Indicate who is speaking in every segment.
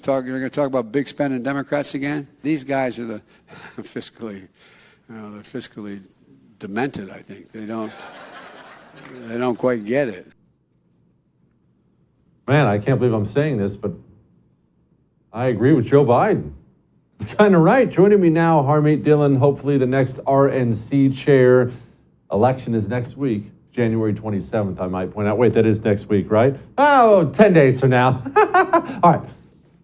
Speaker 1: You're going to talk about big spending Democrats again? These guys are the fiscally, they're fiscally demented. I think they don't quite get it.
Speaker 2: Man, I can't believe I'm saying this, but I agree with Joe Biden. You're kind of right. Joining me now, Harmeet Dhillon, hopefully the next RNC chair. Election is next week, January 27th, I might point out. Wait, that is next week, right? Oh, 10 days from now. All right.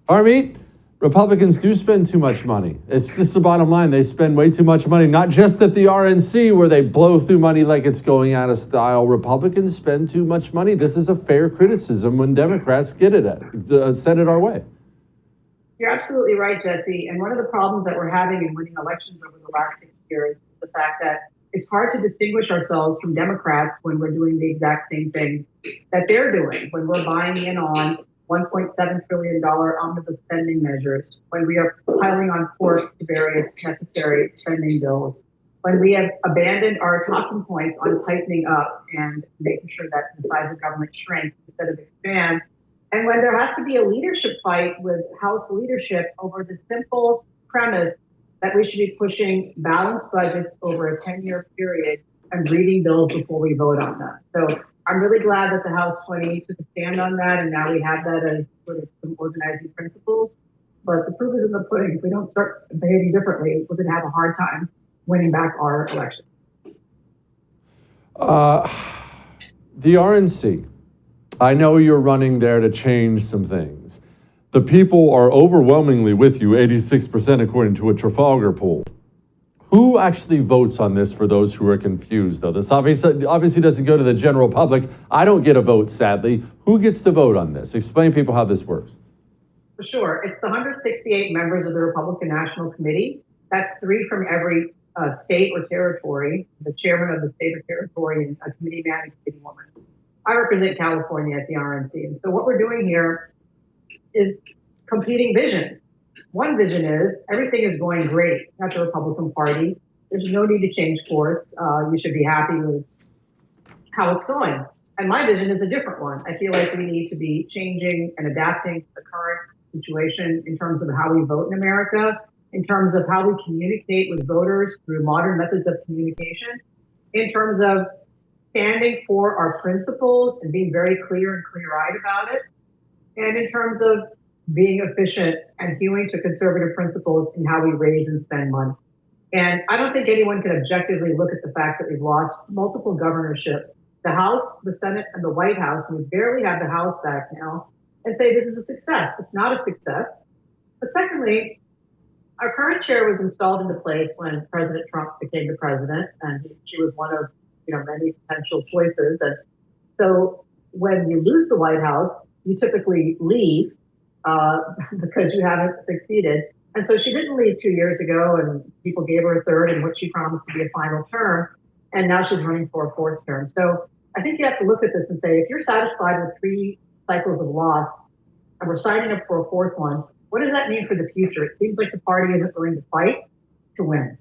Speaker 2: Harmeet, Republicans do spend too much money. It's just the bottom line. They spend way too much money, not just at the RNC where they blow through money like it's going out of style. Republicans spend too much money. This is a fair criticism when Democrats send it our way.
Speaker 3: You're absolutely right, Jesse. And one of the problems that we're having in winning elections over the last 6 years is the fact that it's hard to distinguish ourselves from Democrats when we're doing the exact same things that they're doing, when we're buying in on $1.7 trillion omnibus spending measures, when we are piling on court to various necessary spending bills, when we have abandoned our talking points on tightening up and making sure that the size of government shrinks instead of expands, and when there has to be a leadership fight with House leadership over the simple premise that we should be pushing balanced budgets over a 10-year period and reading bills before we vote on them. So I'm really glad that the House 20 took a stand on that, and now we have that as sort of some organizing principles. But the proof is in the pudding. If we don't start behaving differently, we're going to have a hard time winning back our election.
Speaker 2: The RNC, I know you're running there to change some things. The people are overwhelmingly with you, 86% according to a Trafalgar poll. Who actually votes on this for those who are confused, though? This obviously doesn't go to the general public. I don't get a vote, sadly. Who gets to vote on this? Explain to people how this works.
Speaker 3: For sure. It's the 168 members of the Republican National Committee. That's 3 from every state or territory, the chairman of the state or territory, and a committee man and committee woman. I represent California at the RNC. And so what we're doing here is competing visions. One vision is everything is going great at the Republican Party. There's no need to change course. You should be happy with how it's going. And my vision is a different one. I feel like we need to be changing and adapting to the current situation in terms of how we vote in America, in terms of how we communicate with voters through modern methods of communication, in terms of standing for our principles and being very clear and clear-eyed about it, and in terms of being efficient and hewing to conservative principles in how we raise and spend money. And I don't think anyone can objectively look at the fact that we've lost multiple governorships, the House, the Senate, and the White House, and we barely have the House back now, and say this is a success. It's not a success. But secondly, our current chair was installed into place when President Trump became the president, and she was one of many potential choices. And so when you lose the White House, you typically leave because you haven't succeeded. And so she didn't leave 2 years ago, and people gave her a third in what she promised to be a final term. And now she's running for a 4th term. So I think you have to look at this and say, if you're satisfied with 3 cycles of loss and we're signing up for a 4th one, what does that mean for the future? It seems like the party isn't willing to fight to win.